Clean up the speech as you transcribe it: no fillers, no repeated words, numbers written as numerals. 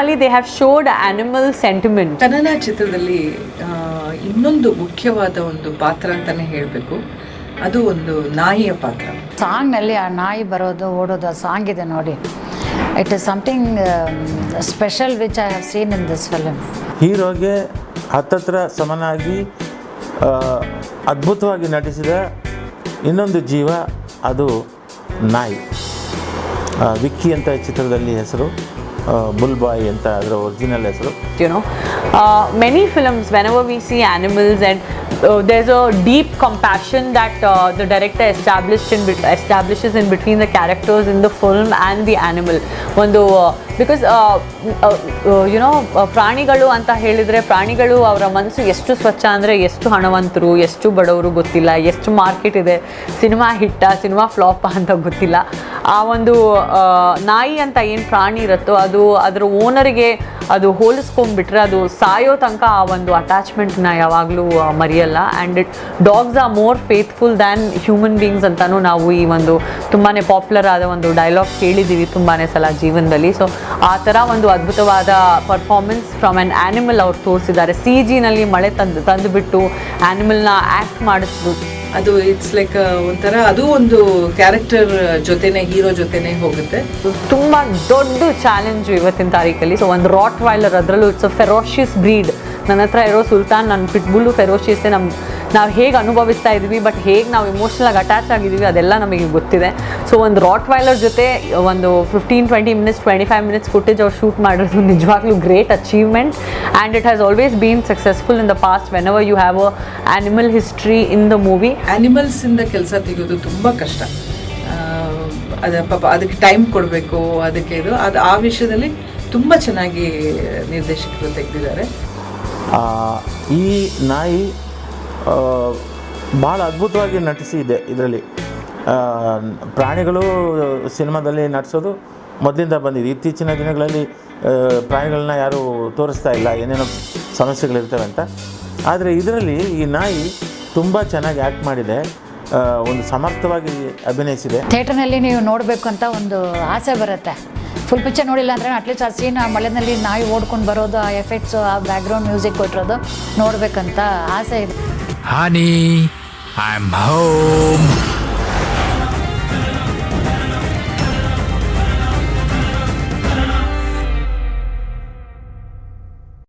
ಅಲ್ಲಿ they have showed animal sentiment. Kannada ಚಿತ್ರದಲ್ಲಿ ಇನ್ನೊಂದು ಮುಖ್ಯವಾದ ಒಂದು ಪಾತ್ರ ಅಂತಾನೆ ಹೇಳಬೇಕು, ಅದು ಒಂದು ನಾಯಿಯ ಪಾತ್ರ. ಸಾಂಗ್ನಲ್ಲಿ ಆ ನಾಯಿ ಬರೋದು ಓಡೋದು ಆ ಸಾಂಗ್ ಇದೆ ನೋಡಿ, it is something special which I have seen in this film. ಹೀರೋಗೆ ಹತ್ತತ್ರ ಸಮನಾಗಿ ಅದ್ಭುತವಾಗಿ ನಟಿಸಿದ ಇನ್ನೊಂದು ಜೀವ ಅದು ನಾಯಿ. ವಿಕ್ಕಿ ಅಂತ ಚಿತ್ರದಲ್ಲಿ ಹೆಸರು, ಬುಲ್ ಬಾಯ್ ಅಂತ ಅದರ ಒರಿಜಿನಲ್ ಹೆಸರು. Many films, whenever we see animals, and there's a deep compassion that the director establishes in between the characters in the film and the animal. Because ಪ್ರಾಣಿಗಳು ಅಂತ ಹೇಳಿದರೆ, ಪ್ರಾಣಿಗಳು ಅವರ ಮನಸ್ಸು ಎಷ್ಟು ಸ್ವಚ್ಛ ಅಂದರೆ ಎಷ್ಟು ಹಣವಂತರು ಎಷ್ಟು ಬಡವರು ಗೊತ್ತಿಲ್ಲ, ಎಷ್ಟು ಮಾರ್ಕೆಟ್ ಇದೆ, ಸಿನಿಮಾ ಹಿಟ್ಟ ಸಿನಿಮಾ ಫ್ಲಾಪ್ ಅಂತ ಗೊತ್ತಿಲ್ಲ. ಆ ಒಂದು ನಾಯಿ ಅಂತ ಏನು ಪ್ರಾಣಿ ಇರುತ್ತೋ ಅದು ಅದರ ಓನರಿಗೆ ಅದು ಹೋಲಿಸ್ಕೊಂಡ್ಬಿಟ್ರೆ ಅದು ಸಾಯೋ ತನಕ ಆ ಒಂದು ಅಟ್ಯಾಚ್ಮೆಂಟ್ನ ಯಾವಾಗಲೂ ಮರೆಯಲ್ಲ. And dogs are more faithful than human beings ಅಂತಲೂ ನಾವು ಈ ಒಂದು ತುಂಬಾ ಪಾಪ್ಯುಲರ್ ಆದ ಒಂದು ಡೈಲಾಗ್ ಕೇಳಿದ್ದೀವಿ ತುಂಬಾ ಸಲ ಜೀವನದಲ್ಲಿ. ಸೊ ಆ ಥರ ಒಂದು ಅದ್ಭುತವಾದ ಪರ್ಫಾರ್ಮೆನ್ಸ್ ಫ್ರಮ್ ಆ್ಯನ್ ಆ್ಯನಿಮಲ್ ಅವ್ರು ತೋರಿಸಿದ್ದಾರೆ. CGನಲ್ಲಿ ಮಳೆ ತಂದುಬಿಟ್ಟು ಆ್ಯನಿಮಲ್ನ ಆ್ಯಕ್ಟ್ ಮಾಡಿಸ್ದು, ಅದು ಇಟ್ಸ್ ಲೈಕ್ ಒಂಥರ ಅದು ಒಂದು ಕ್ಯಾರೆಕ್ಟರ್ ಜೊತೆನೆ, ಹೀರೋ ಜೊತೆನೆ ಹೋಗುತ್ತೆ. ತುಂಬ ದೊಡ್ಡ ಚಾಲೆಂಜ್ ಇವತ್ತಿನ ತಾರೀಕಲ್ಲಿ. ಸೊ ಒಂದು ರಾಟ್ ವೈಲರ್, ಅದರಲ್ಲೂ ಇಟ್ಸ್ ಅ ಫೆರೋಷಿಯಸ್ ಬ್ರೀಡ್. ನನ್ನ ಹತ್ರ ಇರೋ ಸುಲ್ತಾನ್, ನನ್ನ ಪಿಟ್ಬುಲ್ಲು ಫೆರೋಷಿಯಸ್ಸೇ. ನಾವು ಹೇಗೆ ಅನುಭವಿಸ್ತಾ ಇದ್ದೀವಿ, ಬಟ್ ಹೇಗೆ ನಾವು ಇಮೋಷ್ನಲಾಗಿ ಅಟ್ಯಾಚ್ ಆಗಿದ್ದೀವಿ ಅದೆಲ್ಲ ನಮಗೆ ಗೊತ್ತಿದೆ. ಸೊ ಒಂದು ರಾಟ್ ವೈಲರ್ ಜೊತೆ ಒಂದು 15-20 ಮಿನಿಟ್ಸ್ 25 ಮಿನಿಟ್ಸ್ ಫುಟೇಜ್ ಅವ್ರು ಶೂಟ್ ಮಾಡಿರೋದು ನಿಜವಾಗ್ಲೂ great achievement. And it has always been successful in the past whenever you have a animal history in the movie. ಆ್ಯನಿಮಲ್ಸಿಂದ ಕೆಲಸ ತೆಗೆಯೋದು ತುಂಬ ಕಷ್ಟ. ಪಾಪ ಅದಕ್ಕೆ ಟೈಮ್ ಕೊಡಬೇಕು, ಅದಕ್ಕೆ ಅದು ಆ ವಿಷಯದಲ್ಲಿ ತುಂಬ ಚೆನ್ನಾಗಿ ನಿರ್ದೇಶಕರು ತೆಗೆದಿದ್ದಾರೆ. ಈ ನಾಯಿ ಭಾಳ ಅದ್ಭುತವಾಗಿ ನಟಿಸಿದೆ ಇದರಲ್ಲಿ. ಪ್ರಾಣಿಗಳು ಸಿನಿಮಾದಲ್ಲಿ ನಟಿಸೋದು ಮೊದಲಿಂದ ಬಂದಿದೆ. ಇತ್ತೀಚಿನ ದಿನಗಳಲ್ಲಿ ಪ್ರಾಣಿಗಳನ್ನ ಯಾರೂ ತೋರಿಸ್ತಾ ಇಲ್ಲ, ಏನೇನೋ ಸಮಸ್ಯೆಗಳಿರ್ತವೆ ಅಂತ. ಆದರೆ ಇದರಲ್ಲಿ ಈ ನಾಯಿ ತುಂಬ ಚೆನ್ನಾಗಿ ಆ್ಯಕ್ಟ್ ಮಾಡಿದೆ, ಒಂದು ಸಮರ್ಥವಾಗಿ ಅಭಿನಯಿಸಿದೆ. ಥಿಯೇಟರ್ನಲ್ಲಿ ನೀವು ನೋಡಬೇಕು ಅಂತ ಒಂದು ಆಸೆ ಬರುತ್ತೆ. ಫುಲ್ ಪಿಕ್ಚರ್ ನೋಡಿಲ್ಲ ಅಂದರೆ ಅಟ್ಲೀಸ್ಟ್ ಆ ಸೀನ್, ಆ ಮಳೆನಲ್ಲಿ ನಾಯಿ ಓಡ್ಕೊಂಡು ಬರೋದು, ಆ ಎಫೆಕ್ಟ್ಸು, ಆ ಬ್ಯಾಕ್ಗ್ರೌಂಡ್ ಮ್ಯೂಸಿಕ್ ಕೊಟ್ಟಿರೋದು ನೋಡಬೇಕಂತ ಆಸೆ ಇದೆ. Honey, I'm home.